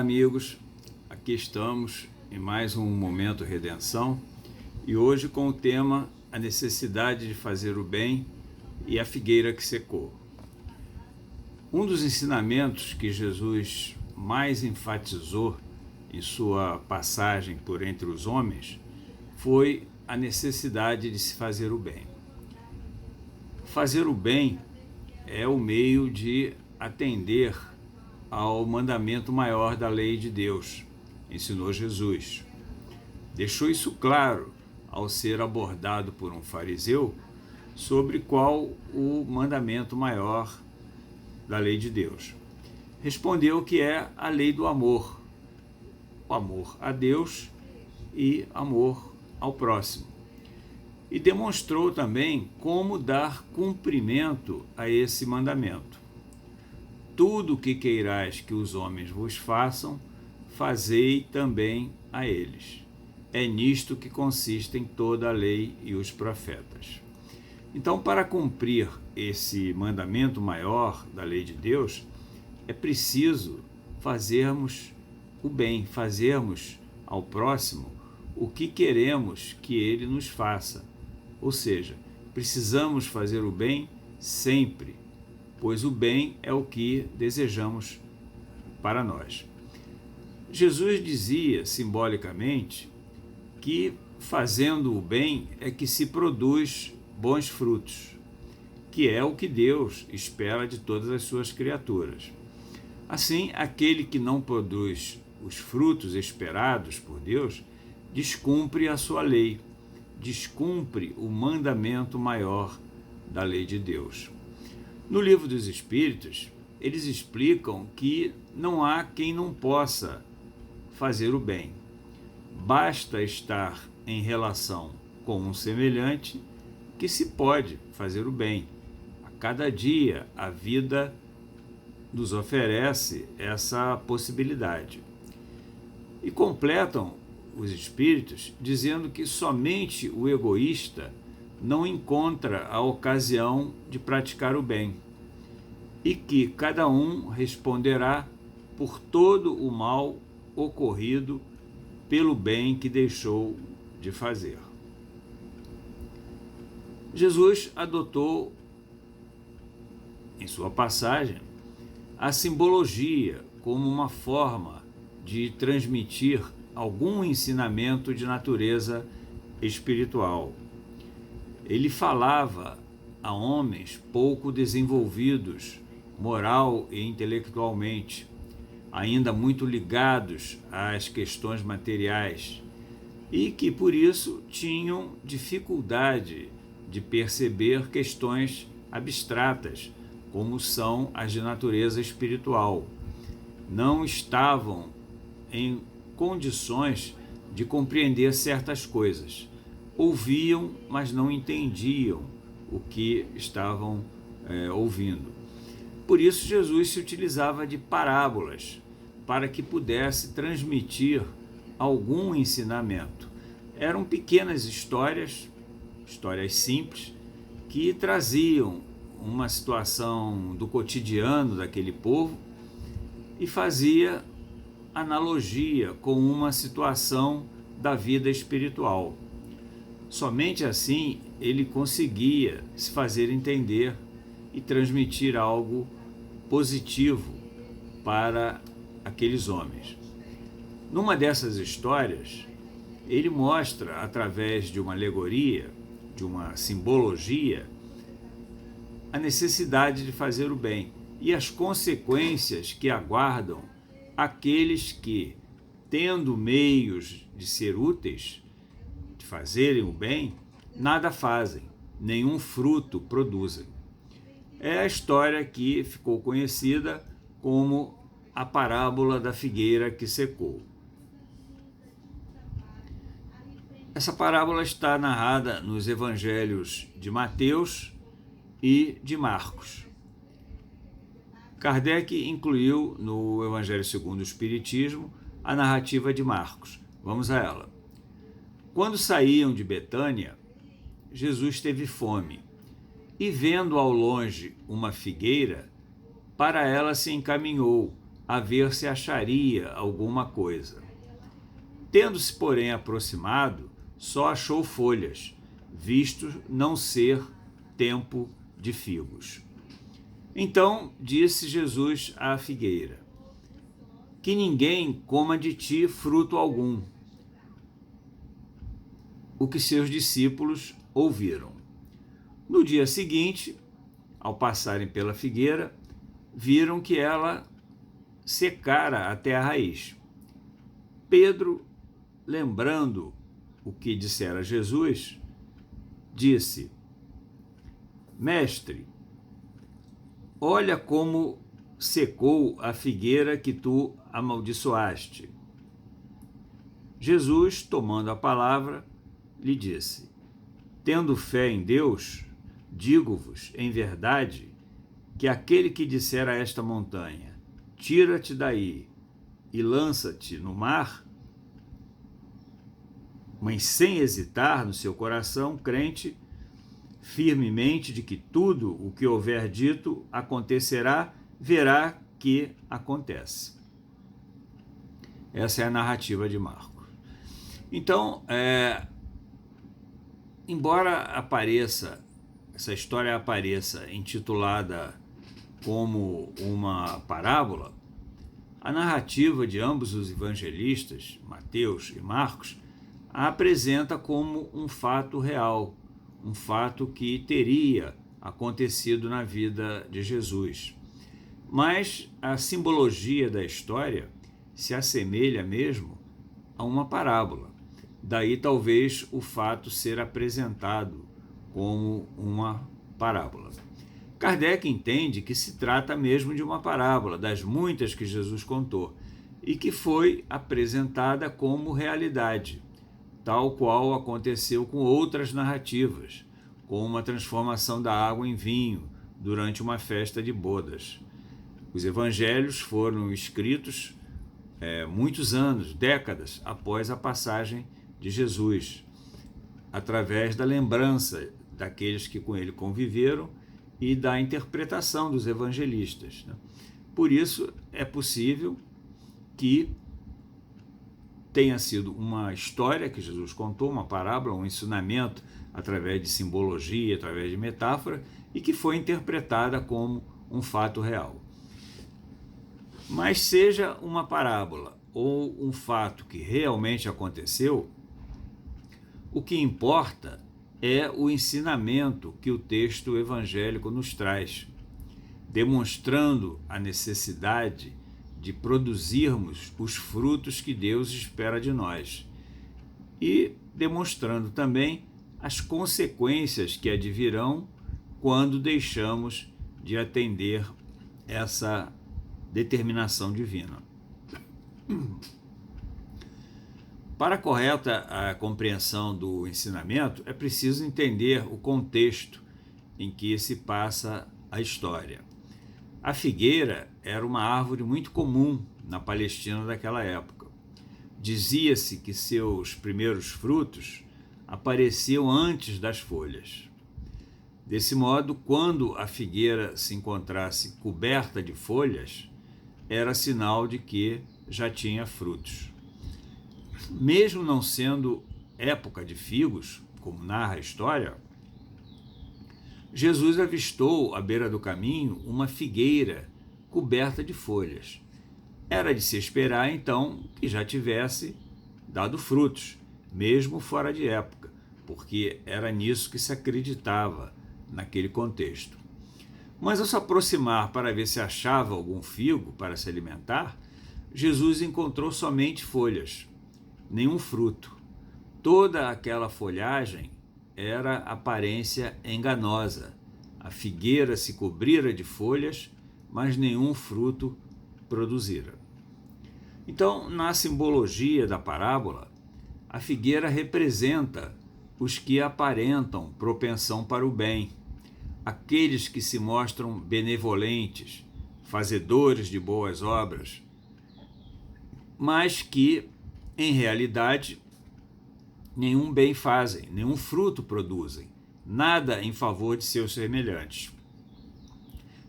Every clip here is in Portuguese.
amigos, aqui estamos em mais um Momento Redenção e hoje com o tema A Necessidade de Fazer o Bem e a Figueira que Secou. Um dos ensinamentos que Jesus mais enfatizou em sua passagem por entre os homens foi a necessidade de se fazer o bem. Fazer o bem é o meio de atender ao mandamento maior da lei de Deus, ensinou Jesus. Deixou isso claro ao ser abordado por um fariseu sobre qual o mandamento maior da lei de Deus. Respondeu que é a lei do amor, o amor a Deus e amor ao próximo. E demonstrou também como dar cumprimento a esse mandamento. Tudo o que queirais que os homens vos façam, fazei também a eles. É nisto que consistem toda a lei e os profetas. Então, para cumprir esse mandamento maior da lei de Deus, é preciso fazermos o bem, fazermos ao próximo o que queremos que ele nos faça. Ou seja, precisamos fazer o bem sempre, pois o bem é o que desejamos para nós. Jesus dizia, simbolicamente, que fazendo o bem é que se produz bons frutos, que é o que Deus espera de todas as suas criaturas. Assim, aquele que não produz os frutos esperados por Deus, descumpre a sua lei, descumpre o mandamento maior da lei de Deus. No Livro dos Espíritos, eles explicam que não há quem não possa fazer o bem. Basta estar em relação com um semelhante que se pode fazer o bem. A cada dia a vida nos oferece essa possibilidade. E completam os Espíritos dizendo que somente o egoísta não encontra a ocasião de praticar o bem e que cada um responderá por todo o mal ocorrido pelo bem que deixou de fazer. Jesus adotou, em sua passagem, a simbologia como uma forma de transmitir algum ensinamento de natureza espiritual. Ele falava a homens pouco desenvolvidos, moral e intelectualmente, ainda muito ligados às questões materiais e que, por isso, tinham dificuldade de perceber questões abstratas, como são as de natureza espiritual. Não estavam em condições de compreender certas coisas. Ouviam, mas não entendiam o que estavam ouvindo. Por isso, Jesus se utilizava de parábolas para que pudesse transmitir algum ensinamento. Eram pequenas histórias simples, que traziam uma situação do cotidiano daquele povo e fazia analogia com uma situação da vida espiritual. Somente assim ele conseguia se fazer entender e transmitir algo positivo para aqueles homens. Numa dessas histórias, ele mostra, através de uma alegoria, de uma simbologia, a necessidade de fazer o bem e as consequências que aguardam aqueles que, tendo meios de ser úteis, de fazerem o bem, nada fazem, nenhum fruto produzem. É a história que ficou conhecida como a parábola da figueira que secou. Essa parábola está narrada nos evangelhos de Mateus e de Marcos. Kardec incluiu no Evangelho segundo o Espiritismo a narrativa de Marcos. Vamos a ela. Quando saíam de Betânia, Jesus teve fome e, vendo ao longe uma figueira, para ela se encaminhou a ver se acharia alguma coisa. Tendo-se, porém, aproximado, só achou folhas, visto não ser tempo de figos. Então disse Jesus à figueira: que ninguém coma de ti fruto algum. O que seus discípulos ouviram. No dia seguinte, ao passarem pela figueira, viram que ela secara até a raiz. Pedro, lembrando o que dissera Jesus, disse: Mestre, olha como secou a figueira que tu amaldiçoaste. Jesus, tomando a palavra, lhe disse: Tendo fé em Deus, digo-vos em verdade que aquele que disser a esta montanha: tira-te daí e lança-te no mar, mas sem hesitar no seu coração, crente firmemente de que tudo o que houver dito acontecerá, verá que acontece. Essa é a narrativa de Marcos. Então, embora essa história apareça intitulada como uma parábola, a narrativa de ambos os evangelistas, Mateus e Marcos, a apresenta como um fato real, um fato que teria acontecido na vida de Jesus. Mas a simbologia da história se assemelha mesmo a uma parábola. Daí talvez o fato ser apresentado como uma parábola. Kardec entende que se trata mesmo de uma parábola, das muitas que Jesus contou, e que foi apresentada como realidade, tal qual aconteceu com outras narrativas, como a transformação da água em vinho durante uma festa de bodas. Os evangelhos foram escritos muitos anos, décadas após a passagem de Jesus, através da lembrança daqueles que com ele conviveram e da interpretação dos evangelistas. Por isso, é possível que tenha sido uma história que Jesus contou, uma parábola, um ensinamento através de simbologia, através de metáfora, e que foi interpretada como um fato real. Mas seja uma parábola ou um fato que realmente aconteceu, o que importa é o ensinamento que o texto evangélico nos traz, demonstrando a necessidade de produzirmos os frutos que Deus espera de nós e demonstrando também as consequências que advirão quando deixamos de atender essa determinação divina. Para a correta compreensão do ensinamento, é preciso entender o contexto em que se passa a história. A figueira era uma árvore muito comum na Palestina daquela época. Dizia-se que seus primeiros frutos apareciam antes das folhas. Desse modo, quando a figueira se encontrasse coberta de folhas, era sinal de que já tinha frutos. Mesmo não sendo época de figos, como narra a história, Jesus avistou à beira do caminho uma figueira coberta de folhas. Era de se esperar, então, que já tivesse dado frutos, mesmo fora de época, porque era nisso que se acreditava naquele contexto. Mas ao se aproximar para ver se achava algum figo para se alimentar, Jesus encontrou somente folhas, nenhum fruto. Toda aquela folhagem era aparência enganosa. A figueira se cobrira de folhas, mas nenhum fruto produzira. Então, na simbologia da parábola, a figueira representa os que aparentam propensão para o bem, aqueles que se mostram benevolentes, fazedores de boas obras, mas que, em realidade, nenhum bem fazem, nenhum fruto produzem, nada em favor de seus semelhantes.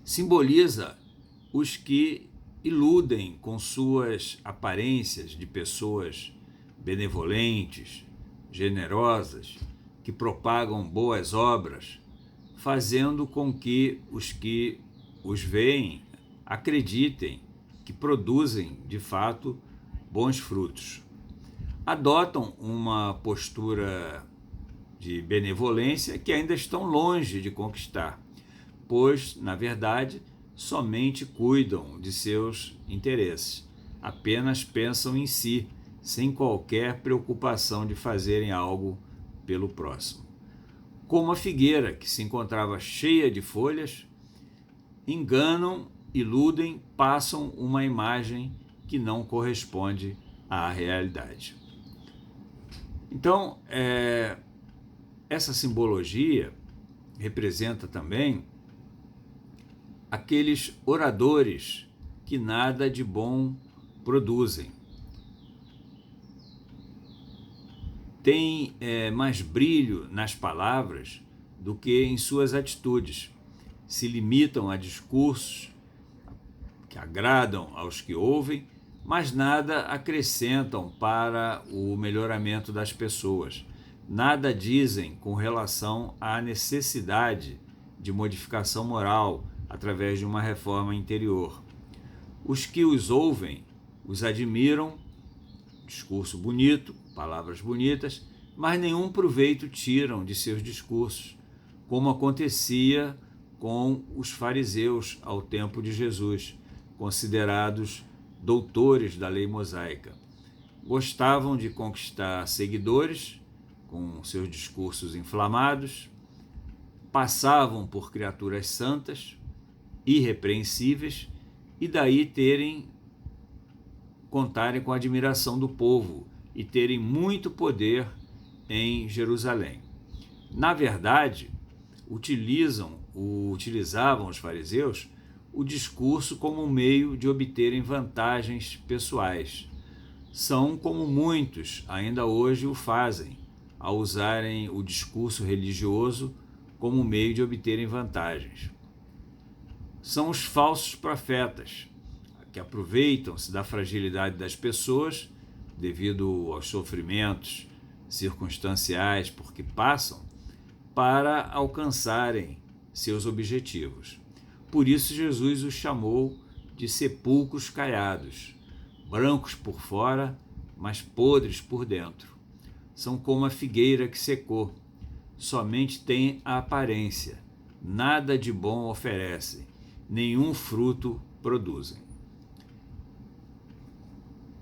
Simboliza os que iludem com suas aparências de pessoas benevolentes, generosas, que propagam boas obras, fazendo com que os veem acreditem que produzem, de fato, bons frutos. Adotam uma postura de benevolência que ainda estão longe de conquistar, pois, na verdade, somente cuidam de seus interesses, apenas pensam em si, sem qualquer preocupação de fazerem algo pelo próximo. Como a figueira, que se encontrava cheia de folhas, enganam, iludem, passam uma imagem que não corresponde à realidade. Então, essa simbologia representa também aqueles oradores que nada de bom produzem. Tem mais brilho nas palavras do que em suas atitudes. Se limitam a discursos que agradam aos que ouvem, mas nada acrescentam para o melhoramento das pessoas. Nada dizem com relação à necessidade de modificação moral através de uma reforma interior. Os que os ouvem os admiram, discurso bonito, palavras bonitas, mas nenhum proveito tiram de seus discursos, como acontecia com os fariseus ao tempo de Jesus, considerados doutores da lei mosaica. Gostavam de conquistar seguidores com seus discursos inflamados, passavam por criaturas santas, irrepreensíveis, e daí contarem com a admiração do povo e terem muito poder em Jerusalém. Na verdade, utilizavam os fariseus o discurso como um meio de obterem vantagens pessoais. São como muitos ainda hoje o fazem, ao usarem o discurso religioso como meio de obterem vantagens. São os falsos profetas, que aproveitam-se da fragilidade das pessoas devido aos sofrimentos circunstanciais por que passam, para alcançarem seus objetivos. Por isso Jesus os chamou de sepulcros caiados, brancos por fora, mas podres por dentro. São como a figueira que secou, somente têm a aparência, nada de bom oferecem, nenhum fruto produzem.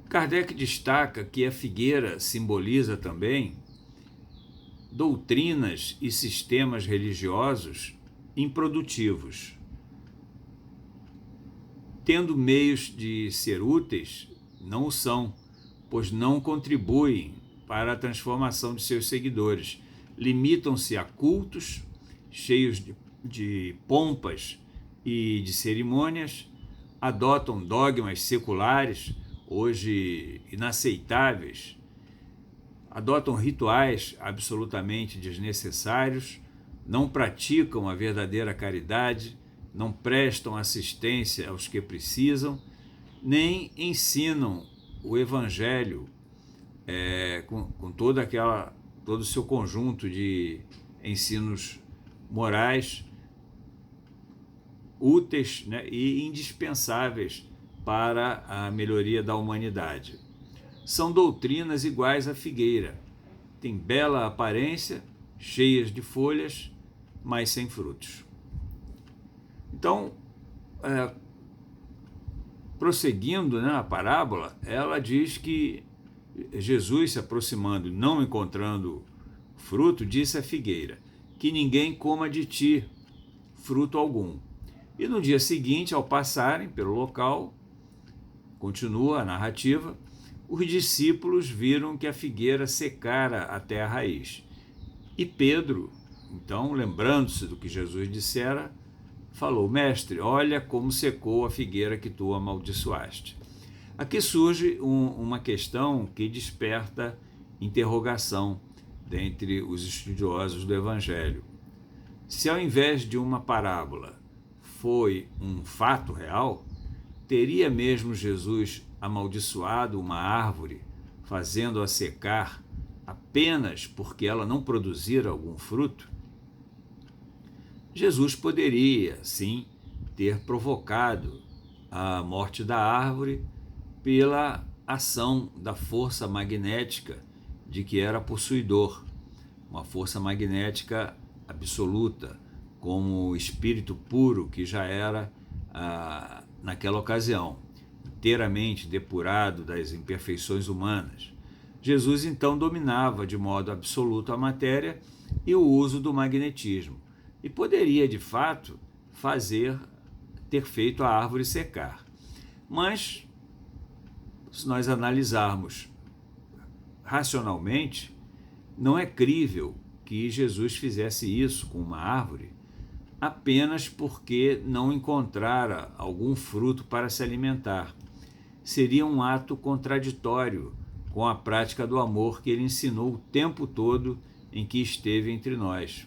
Kardec destaca que a figueira simboliza também doutrinas e sistemas religiosos improdutivos. Tendo meios de ser úteis, não o são, pois não contribuem para a transformação de seus seguidores. Limitam-se a cultos cheios de pompas e de cerimônias, adotam dogmas seculares, hoje inaceitáveis, adotam rituais absolutamente desnecessários, não praticam a verdadeira caridade, não prestam assistência aos que precisam, nem ensinam o Evangelho com todo o seu conjunto de ensinos morais úteis, né, e indispensáveis para a melhoria da humanidade. São doutrinas iguais à figueira, têm bela aparência, cheias de folhas, mas sem frutos. Então, prosseguindo, né, a parábola, ela diz que Jesus, se aproximando e não encontrando fruto, disse à figueira: que ninguém coma de ti fruto algum. E no dia seguinte, ao passarem pelo local, continua a narrativa, os discípulos viram que a figueira secara até a raiz. E Pedro, então, lembrando-se do que Jesus dissera, falou: mestre, olha como secou a figueira que tu amaldiçoaste. Aqui surge uma questão que desperta interrogação dentre os estudiosos do Evangelho. Se ao invés de uma parábola foi um fato real, teria mesmo Jesus amaldiçoado uma árvore, fazendo-a secar apenas porque ela não produzira algum fruto? Jesus poderia, sim, ter provocado a morte da árvore pela ação da força magnética de que era possuidor, uma força magnética absoluta, como o espírito puro que já era naquela ocasião, inteiramente depurado das imperfeições humanas. Jesus então dominava de modo absoluto a matéria e o uso do magnetismo, e poderia de fato ter feito a árvore secar. Mas, se nós analisarmos racionalmente, não é crível que Jesus fizesse isso com uma árvore apenas porque não encontrara algum fruto para se alimentar. Seria um ato contraditório com a prática do amor que ele ensinou o tempo todo em que esteve entre nós.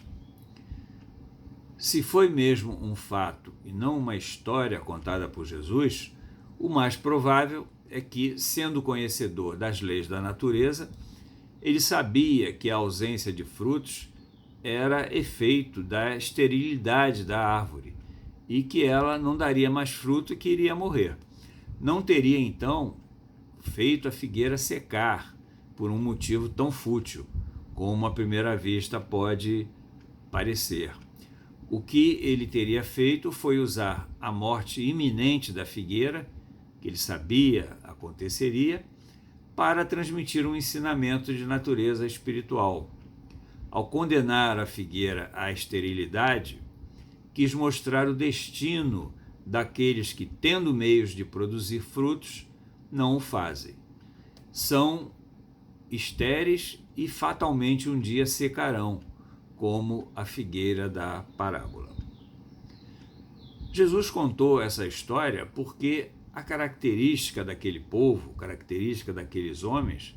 Se foi mesmo um fato e não uma história contada por Jesus, o mais provável é que, sendo conhecedor das leis da natureza, ele sabia que a ausência de frutos era efeito da esterilidade da árvore e que ela não daria mais fruto e que iria morrer. Não teria, então, feito a figueira secar por um motivo tão fútil, como à primeira vista pode parecer. O que ele teria feito foi usar a morte iminente da figueira, que ele sabia aconteceria, para transmitir um ensinamento de natureza espiritual. Ao condenar a figueira à esterilidade, quis mostrar o destino daqueles que, tendo meios de produzir frutos, não o fazem. São estéreis e fatalmente um dia secarão, como a figueira da parábola. Jesus contou essa história porque a característica daquele povo, característica daqueles homens,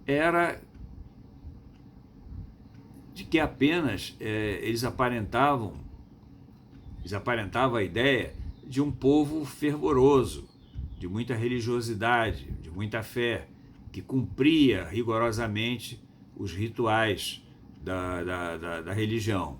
era de que apenas eles aparentavam a ideia de um povo fervoroso, de muita religiosidade, de muita fé, que cumpria rigorosamente os rituais da religião.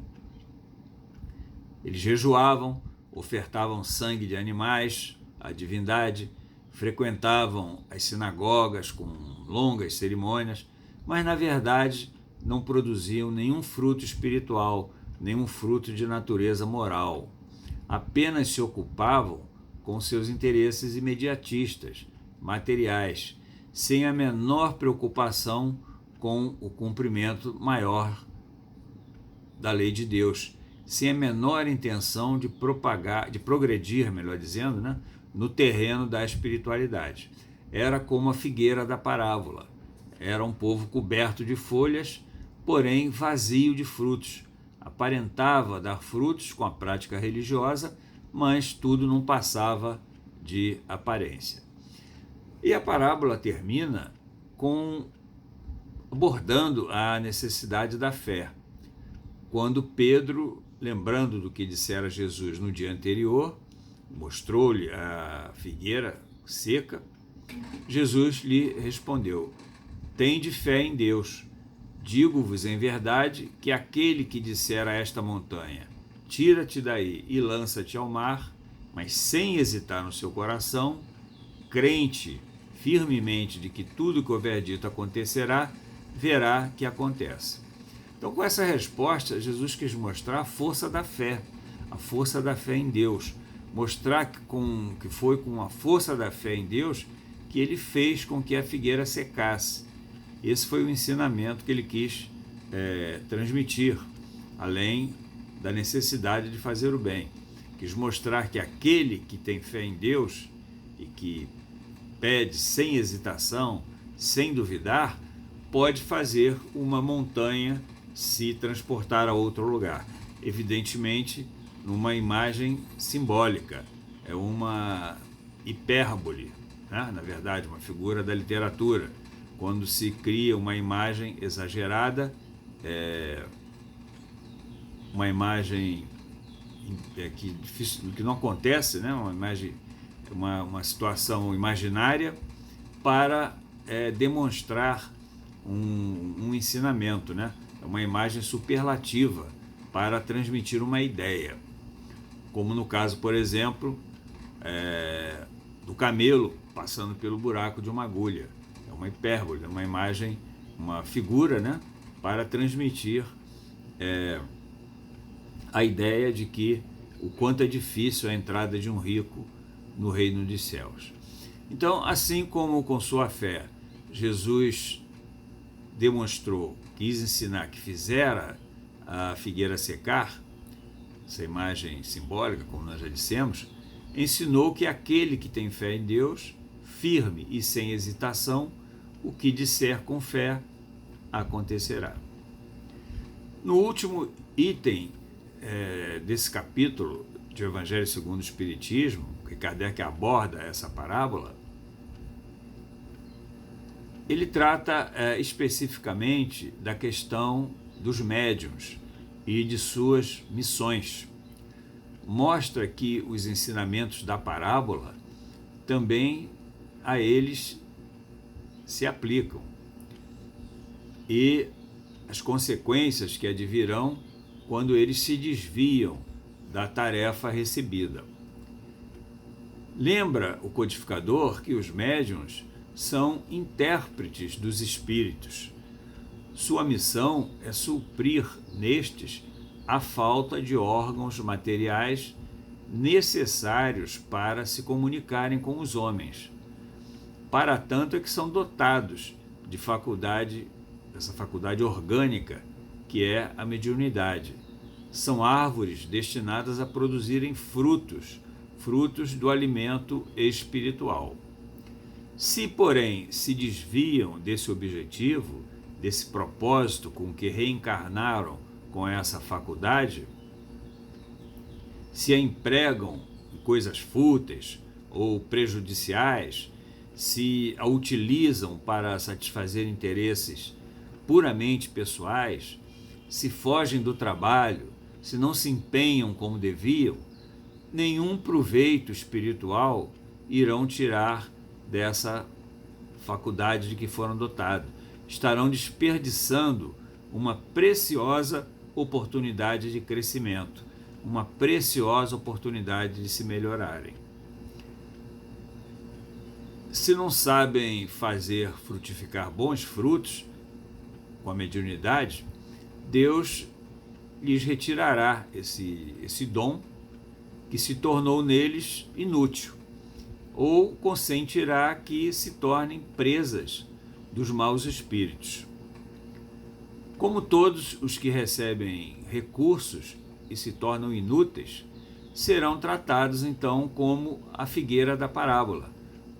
Eles jejuavam, ofertavam sangue de animais à divindade, frequentavam as sinagogas com longas cerimônias, mas na verdade não produziam nenhum fruto espiritual, nenhum fruto de natureza moral. Apenas se ocupavam com seus interesses imediatistas, materiais, sem a menor preocupação com o cumprimento maior da lei de Deus, sem a menor intenção de progredir, melhor dizendo, né, no terreno da espiritualidade. Era como a figueira da parábola. Era um povo coberto de folhas, porém vazio de frutos. Aparentava dar frutos com a prática religiosa, mas tudo não passava de aparência. E a parábola termina abordando a necessidade da fé. Quando Pedro, lembrando do que dissera Jesus no dia anterior, mostrou-lhe a figueira seca, Jesus lhe respondeu: tende fé em Deus. Digo-vos em verdade que aquele que disser a esta montanha, tira-te daí e lança-te ao mar, mas sem hesitar no seu coração, crente firmemente de que tudo que houver dito acontecerá, verá que acontece. Então, com essa resposta, Jesus quis mostrar a força da fé em Deus, mostrar que foi com a força da fé em Deus que ele fez com que a figueira secasse. Esse foi o ensinamento que ele quis transmitir, além da necessidade de fazer o bem. Quis mostrar que aquele que tem fé em Deus e que pede sem hesitação, sem duvidar, pode fazer uma montanha se transportar a outro lugar. Evidentemente, numa imagem simbólica, é uma hipérbole, né? Na verdade, uma figura da literatura. Quando se cria uma imagem exagerada, uma imagem que não acontece, né? Uma imagem uma situação imaginária para demonstrar um ensinamento, né? É uma imagem superlativa para transmitir uma ideia, como no caso, por exemplo, do camelo passando pelo buraco de uma agulha. É uma hipérbole, é uma imagem, uma figura, né? Para transmitir a ideia de que o quanto é difícil a entrada de um rico no reino dos céus. Então, assim como com sua fé, Jesus demonstrou, quis ensinar que fizera a figueira secar, essa imagem simbólica, como nós já dissemos, ensinou que aquele que tem fé em Deus, firme e sem hesitação, o que disser com fé acontecerá. No último item desse capítulo de Evangelho segundo o Espiritismo, que Kardec aborda essa parábola, ele trata especificamente da questão dos médiuns e de suas missões. Mostra que os ensinamentos da parábola também a eles se aplicam e as consequências que advirão quando eles se desviam da tarefa recebida. Lembra o codificador que os médiuns são intérpretes dos espíritos. Sua missão é suprir nestes a falta de órgãos materiais necessários para se comunicarem com os homens. Para tanto é que são dotados de essa faculdade orgânica, que é a mediunidade. São árvores destinadas a produzirem frutos do alimento espiritual. Se, porém, se desviam desse objetivo, desse propósito com que reencarnaram com essa faculdade, se a empregam em coisas fúteis ou prejudiciais, se a utilizam para satisfazer interesses puramente pessoais, se fogem do trabalho, se não se empenham como deviam, nenhum proveito espiritual irão tirar dessa faculdade de que foram dotados. Estarão desperdiçando uma preciosa oportunidade de crescimento, uma preciosa oportunidade de se melhorarem. Se não sabem fazer frutificar bons frutos com a mediunidade, Deus lhes retirará esse dom que se tornou neles inútil, ou consentirá que se tornem presas dos maus espíritos. Como todos os que recebem recursos e se tornam inúteis, serão tratados então como a figueira da parábola,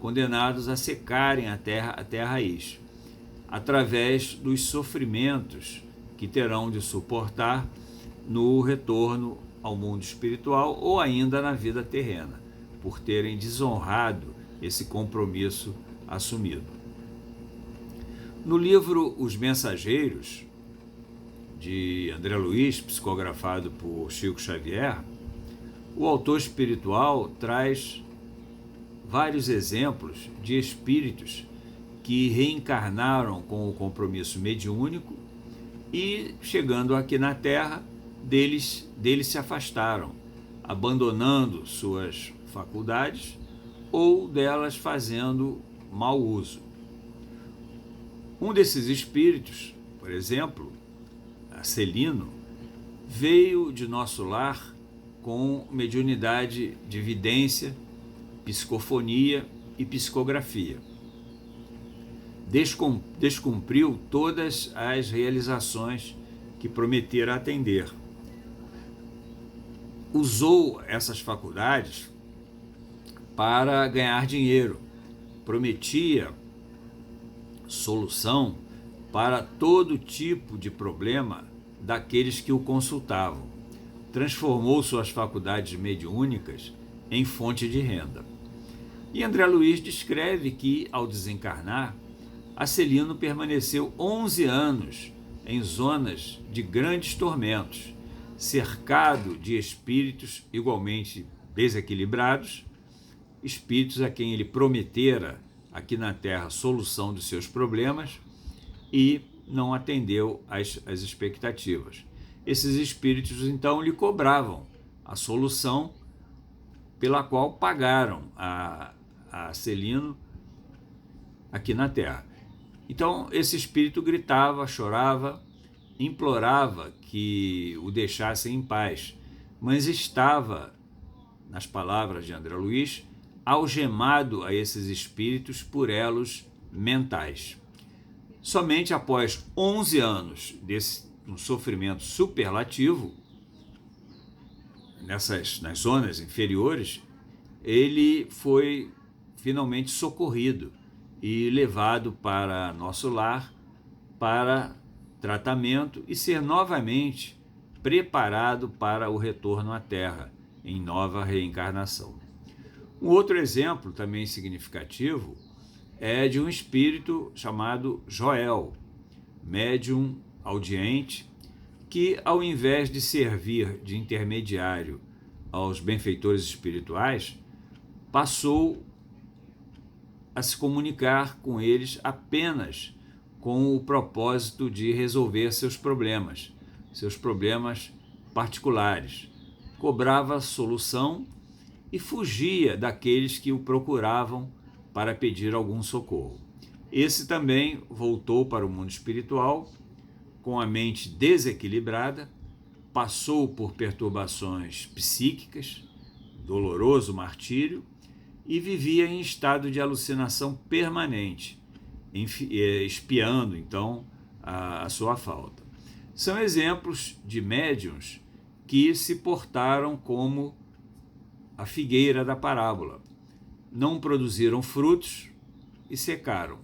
condenados a secarem a terra até a raiz, através dos sofrimentos que terão de suportar no retorno ao mundo espiritual ou ainda na vida terrena, por terem desonrado esse compromisso assumido. No livro Os Mensageiros, de André Luiz, psicografado por Chico Xavier, o autor espiritual traz vários exemplos de espíritos que reencarnaram com o compromisso mediúnico e, chegando aqui na Terra, deles se afastaram, abandonando suas faculdades ou delas fazendo mau uso. Um desses espíritos, por exemplo, Celino, veio de nosso lar com mediunidade de vidência, psicofonia e psicografia. Descumpriu todas as realizações que prometera atender. Usou essas faculdades para ganhar dinheiro. Prometia solução para todo tipo de problema daqueles que o consultavam. Transformou suas faculdades mediúnicas em fonte de renda. E André Luiz descreve que, ao desencarnar, Celino permaneceu 11 anos em zonas de grandes tormentos, cercado de espíritos igualmente desequilibrados espíritos a quem ele prometera aqui na Terra a solução dos seus problemas e não atendeu às expectativas. Esses espíritos, então, lhe cobravam a solução pela qual pagaram a Celino aqui na Terra. Então, esse espírito gritava, chorava, implorava que o deixassem em paz, mas estava, nas palavras de André Luiz, algemado a esses espíritos por elos mentais. Somente após 11 anos desse um sofrimento superlativo, nas zonas inferiores, ele foi finalmente socorrido e levado para nosso lar para tratamento e ser novamente preparado para o retorno à Terra em nova reencarnação. Um outro exemplo também significativo é de um espírito chamado Joel, médium audiente, que ao invés de servir de intermediário aos benfeitores espirituais, passou a se comunicar com eles apenas com o propósito de resolver seus problemas particulares. Cobrava solução e fugia daqueles que o procuravam para pedir algum socorro. Esse também voltou para o mundo espiritual com a mente desequilibrada, passou por perturbações psíquicas, doloroso martírio, e vivia em estado de alucinação permanente, espiando, então, a sua falta. São exemplos de médiuns que se portaram como a figueira da parábola. Não produziram frutos e secaram.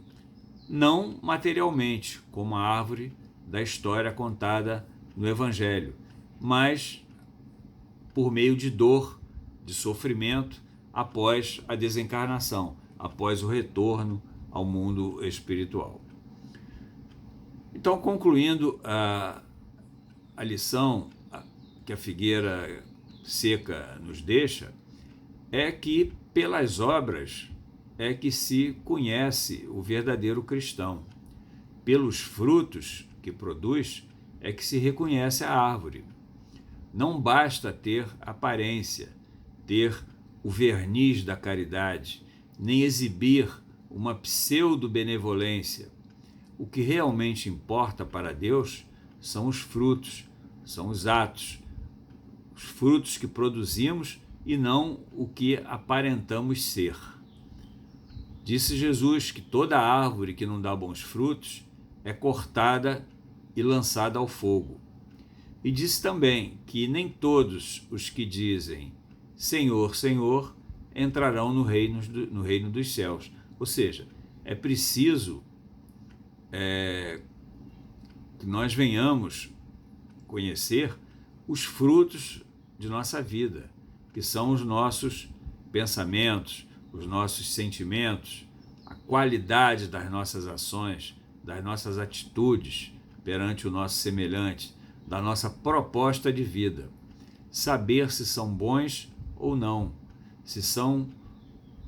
Não materialmente, como a árvore da história contada no Evangelho, mas por meio de dor, de sofrimento, após a desencarnação, após o retorno ao mundo espiritual. Então, concluindo a lição que a figueira seca nos deixa, é que pelas obras é que se conhece o verdadeiro cristão. Pelos frutos que produz é que se reconhece a árvore. Não basta ter aparência, ter o verniz da caridade, nem exibir uma pseudo-benevolência. O que realmente importa para Deus são os frutos, são os atos, os frutos que produzimos e não o que aparentamos ser. Disse Jesus que toda árvore que não dá bons frutos é cortada e lançada ao fogo. E disse também que nem todos os que dizem Senhor, Senhor, entrarão no reino dos céus. Ou seja, é preciso que nós venhamos conhecer os frutos de nossa vida, que são os nossos pensamentos, os nossos sentimentos, a qualidade das nossas ações, das nossas atitudes perante o nosso semelhante, da nossa proposta de vida. Saber se são bons ou não, se são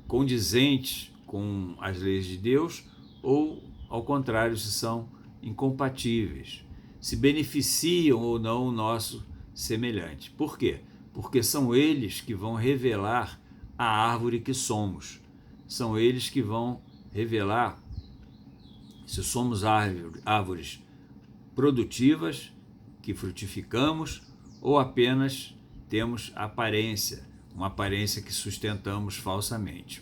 condizentes com as leis de Deus ou, ao contrário, se são incompatíveis, se beneficiam ou não o nosso semelhante. Por quê? Porque são eles que vão revelar a árvore que somos. São eles que vão revelar se somos árvores produtivas, que frutificamos, ou apenas temos aparência, uma aparência que sustentamos falsamente.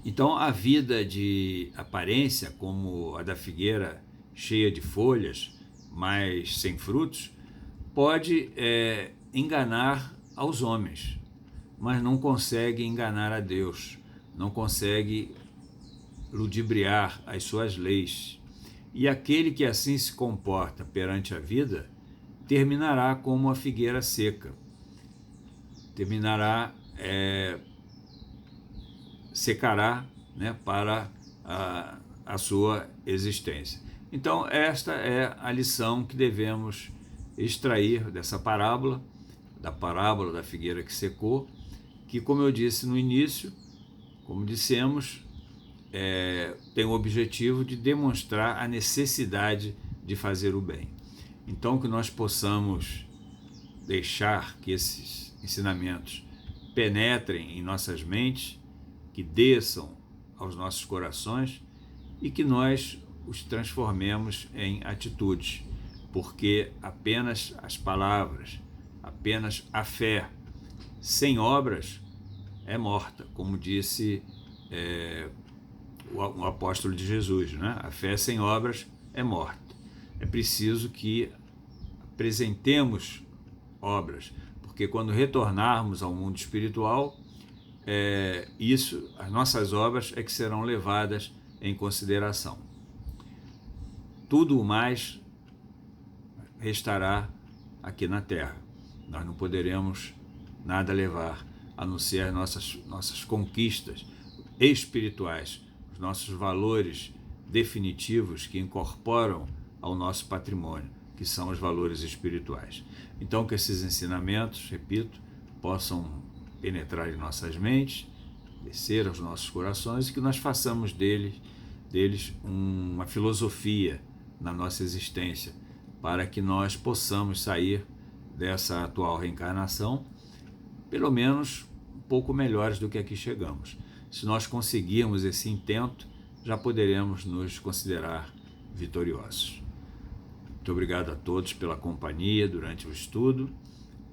Então, a vida de aparência, como a da figueira cheia de folhas, mas sem frutos, pode enganar aos homens, mas não consegue enganar a Deus, não consegue ludibriar as suas leis. E aquele que assim se comporta perante a vida terminará como a figueira seca, secará, né, para a sua existência. Então, esta é a lição que devemos extrair dessa parábola, da figueira que secou, que, como eu disse no início, como dissemos, tem o objetivo de demonstrar a necessidade de fazer o bem. Então, que nós possamos deixar que esses ensinamentos penetrem em nossas mentes, que desçam aos nossos corações e que nós os transformemos em atitudes, porque apenas as palavras, apenas a fé sem obras é morta, como disse o apóstolo de Jesus, né? A fé sem obras é morta. É preciso que apresentemos obras, porque quando retornarmos ao mundo espiritual, as nossas obras é que serão levadas em consideração. Tudo o mais restará aqui na terra. Nós não poderemos nada levar, a não ser as nossas conquistas espirituais, os nossos valores definitivos que incorporam ao nosso patrimônio, que são os valores espirituais. Então, que esses ensinamentos, repito, possam penetrar em nossas mentes, descer aos nossos corações e que nós façamos deles uma filosofia na nossa existência, para que nós possamos sair dessa atual reencarnação, pelo menos um pouco melhores do que aqui chegamos. Se nós conseguirmos esse intento, já poderemos nos considerar vitoriosos. Muito obrigado a todos pela companhia durante o estudo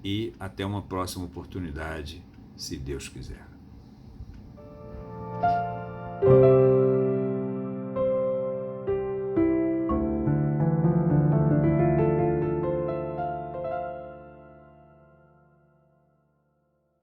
e até uma próxima oportunidade, se Deus quiser.